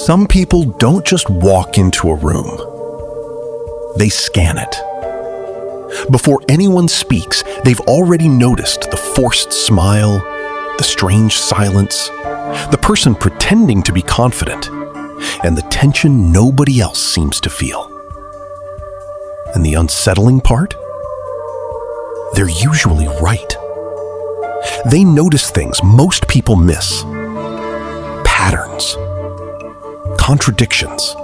Some people don't just walk into a room. They scan it. Before anyone speaks, they've already noticed the forced smile, the strange silence, the person pretending to be confident, and the tension nobody else seems to feel. And the unsettling part? They're usually right. They notice things most people miss. Patterns, contradictions,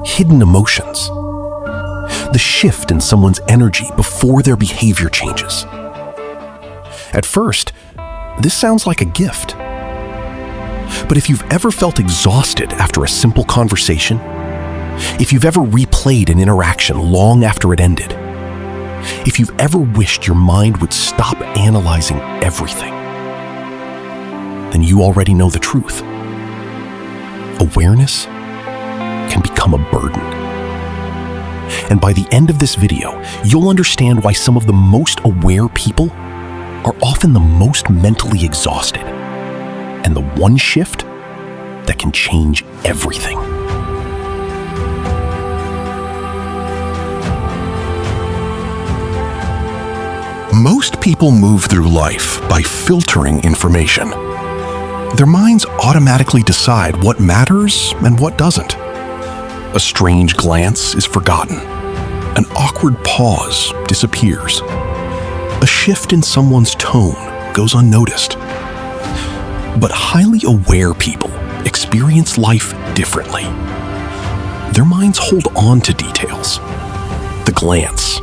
hidden emotions, the shift in someone's energy before their behavior changes. At first, this sounds like a gift. But if you've ever felt exhausted after a simple conversation, if you've ever replayed an interaction long after it ended, if you've ever wished your mind would stop analyzing everything, then you already know the truth. Awareness can become a burden. And by the end of this video, you'll understand why some of the most aware people are often the most mentally exhausted, and the one shift that can change everything. Most people move through life by filtering information. Their minds automatically decide what matters and what doesn't. A strange glance is forgotten. An awkward pause disappears. A shift in someone's tone goes unnoticed. But highly aware people experience life differently. Their minds hold on to details. The glance,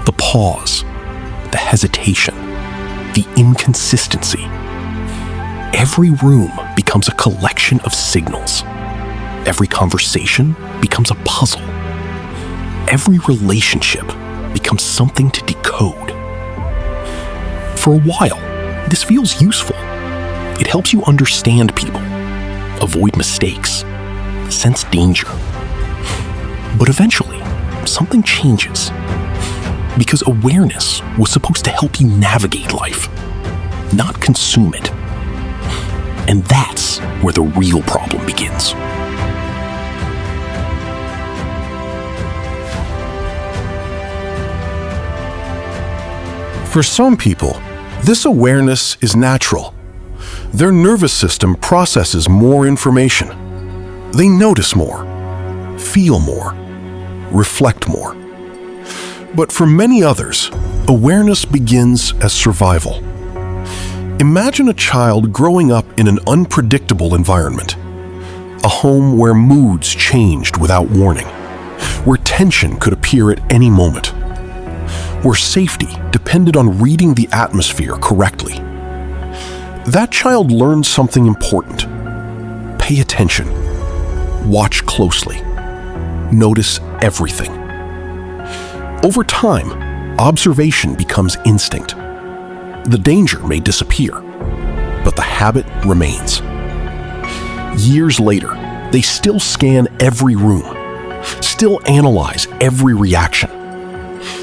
the pause, the hesitation, the inconsistency. Every room becomes a collection of signals. Every conversation becomes a puzzle. Every relationship becomes something to decode. For a while, this feels useful. It helps you understand people, avoid mistakes, sense danger. But eventually, something changes. Because awareness was supposed to help you navigate life, not consume it. And that's where the real problem begins. For some people, this awareness is natural. Their nervous system processes more information. They notice more, feel more, reflect more. But for many others, awareness begins as survival. Imagine a child growing up in an unpredictable environment. A home where moods changed without warning, where tension could appear at any moment, where safety depended on reading the atmosphere correctly. That child learned something important. Pay attention. Watch closely. Notice everything. Over time, observation becomes instinct. The danger may disappear, but the habit remains. Years later, they still scan every room, still analyze every reaction,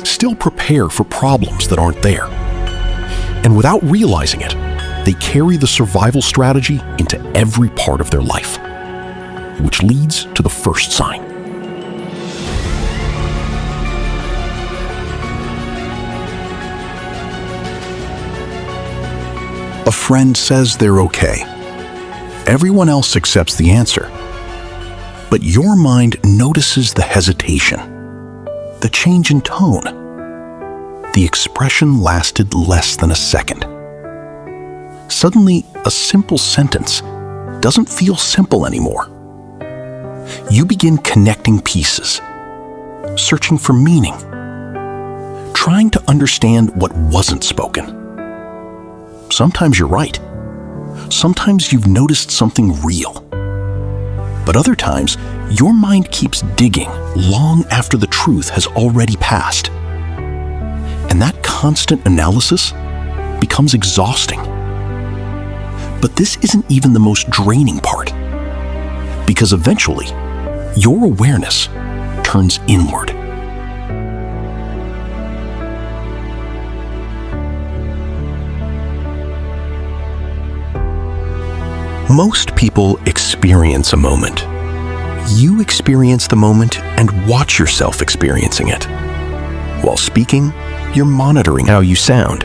still prepare for problems that aren't there. And without realizing it, they carry the survival strategy into every part of their life, which leads to the first sign. A friend says they're okay. Everyone else accepts the answer. But your mind notices the hesitation, the change in tone. The expression lasted less than a second. Suddenly, a simple sentence doesn't feel simple anymore. You begin connecting pieces, searching for meaning, trying to understand what wasn't spoken. Sometimes you're right. Sometimes you've noticed something real. But other times, your mind keeps digging long after the truth has already passed. And that constant analysis becomes exhausting. But this isn't even the most draining part. Because eventually, your awareness turns inward. Most people experience a moment You experience the moment and watch yourself experiencing it. While speaking, you're monitoring how you sound.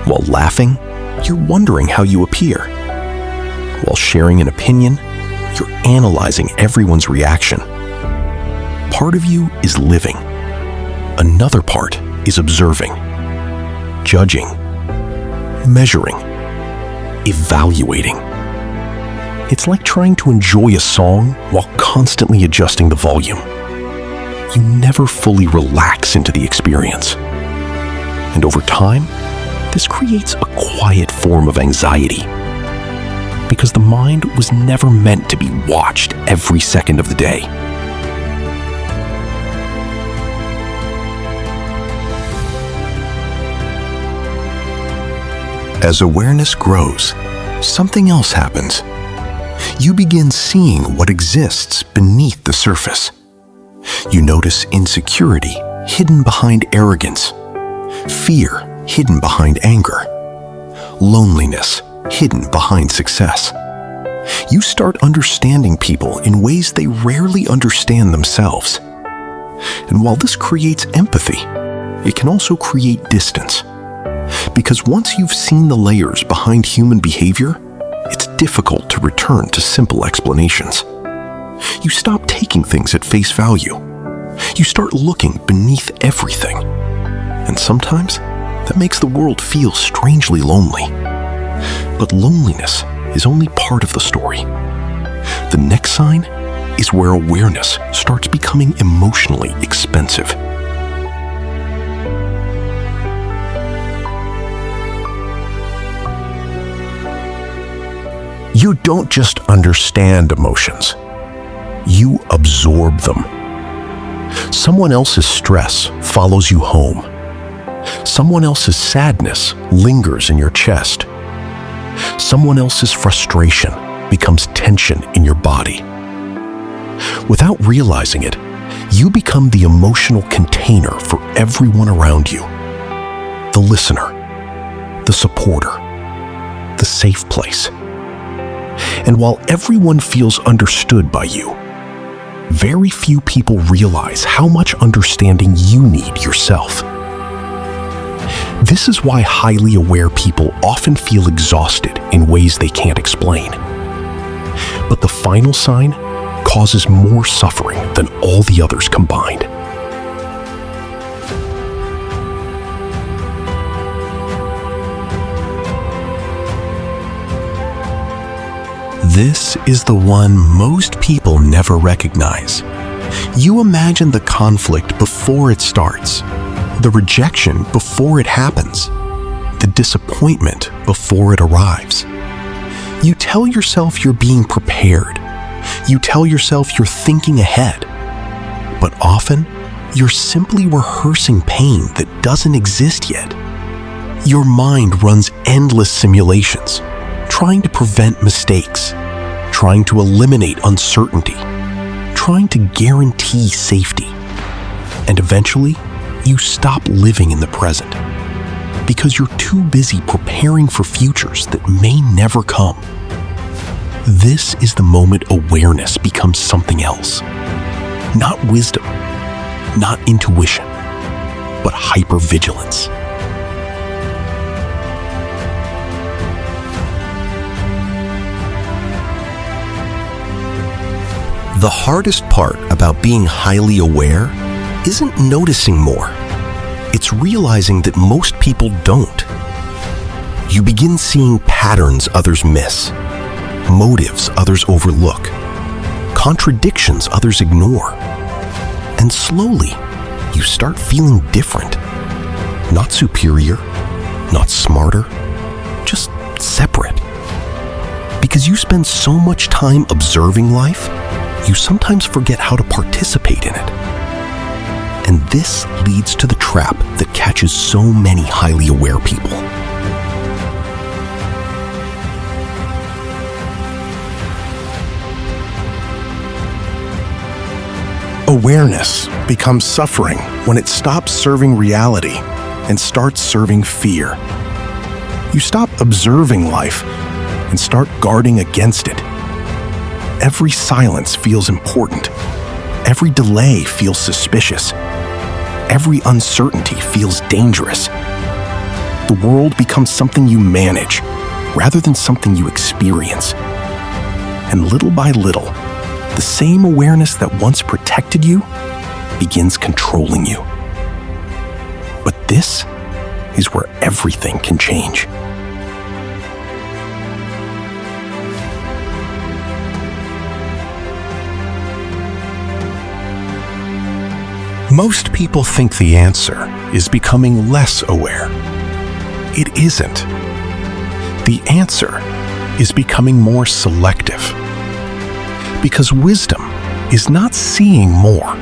While laughing, you're wondering how you appear. While sharing an opinion, you're analyzing everyone's reaction. Part of you is living. Another part is observing, judging, measuring, evaluating. It's like trying to enjoy a song while constantly adjusting the volume. You never fully relax into the experience. And over time, this creates a quiet form of anxiety, because the mind was never meant to be watched every second of the day. As awareness grows, something else happens. You begin seeing what exists beneath the surface. You notice insecurity hidden behind arrogance, fear hidden behind anger, loneliness hidden behind success. You start understanding people in ways they rarely understand themselves. And while this creates empathy, it can also create distance. Because once you've seen the layers behind human behavior, it's difficult to return to simple explanations. You stop taking things at face value. You start looking beneath everything. And sometimes, that makes the world feel strangely lonely. But loneliness is only part of the story. The next sign is where awareness starts becoming emotionally expensive. You don't just understand emotions. You absorb them. Someone else's stress follows you home. Someone else's sadness lingers in your chest. Someone else's frustration becomes tension in your body. Without realizing it, you become the emotional container for everyone around you. The listener, the supporter, the safe place. And while everyone feels understood by you, very few people realize how much understanding you need yourself. This is why highly aware people often feel exhausted in ways they can't explain. But the final sign causes more suffering than all the others combined. This is the one most people never recognize. You imagine the conflict before it starts, the rejection before it happens, the disappointment before it arrives. You tell yourself you're being prepared. You tell yourself you're thinking ahead. But often, you're simply rehearsing pain that doesn't exist yet. Your mind runs endless simulations, trying to prevent mistakes, trying to eliminate uncertainty, trying to guarantee safety. And eventually, you stop living in the present because you're too busy preparing for futures that may never come. This is the moment awareness becomes something else. Not wisdom, not intuition, but hypervigilance. The hardest part about being highly aware isn't noticing more. It's realizing that most people don't. You begin seeing patterns others miss, motives others overlook, contradictions others ignore. And slowly, you start feeling different. Not superior, not smarter, just separate. Because you spend so much time observing life, you sometimes forget how to participate in it. And this leads to the trap that catches so many highly aware people. Awareness becomes suffering when it stops serving reality and starts serving fear. You stop observing life and start guarding against it. every silence feels important. Every delay feels suspicious. Every uncertainty feels dangerous. The world becomes something you manage rather than something you experience. And little by little, the same awareness that once protected you begins controlling you. But this is where everything can change. Most people think the answer is becoming less aware. It isn't. The answer is becoming more selective. Because wisdom is not seeing more.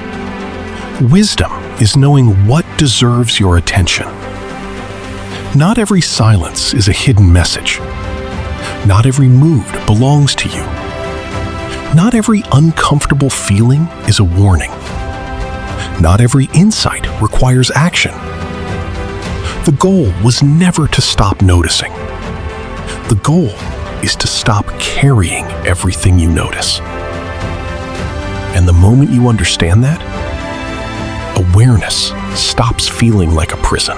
Wisdom is knowing what deserves your attention. Not every silence is a hidden message. Not every mood belongs to you. Not every uncomfortable feeling is a warning. Not every insight requires action. The goal was never to stop noticing. The goal is to stop carrying everything you notice. And the moment you understand that, awareness stops feeling like a prison.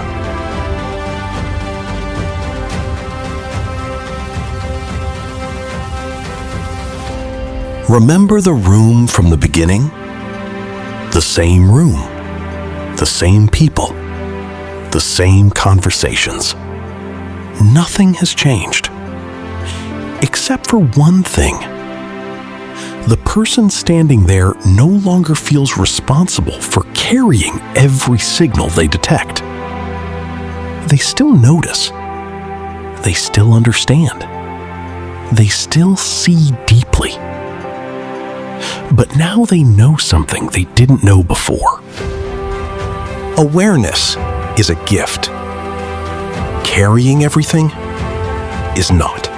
Remember the room from the beginning? The same room, the same people, the same conversations. Nothing has changed. Except for one thing. The person standing there no longer feels responsible for carrying every signal they detect. They still notice. They still understand. They still see deeply. But now they know something they didn't know before. Awareness is a gift. Carrying everything is not.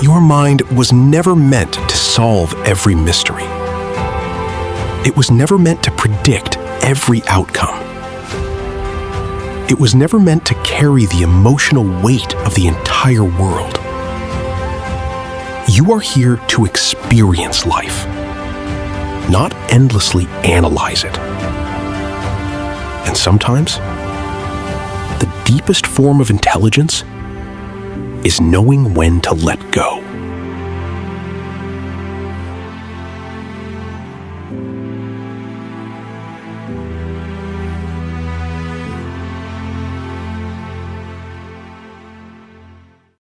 Your mind was never meant to solve every mystery. It was never meant to predict every outcome. It was never meant to carry the emotional weight of the entire world. You are here to experience life, not endlessly analyze it. And sometimes, the deepest form of intelligence is knowing when to let go.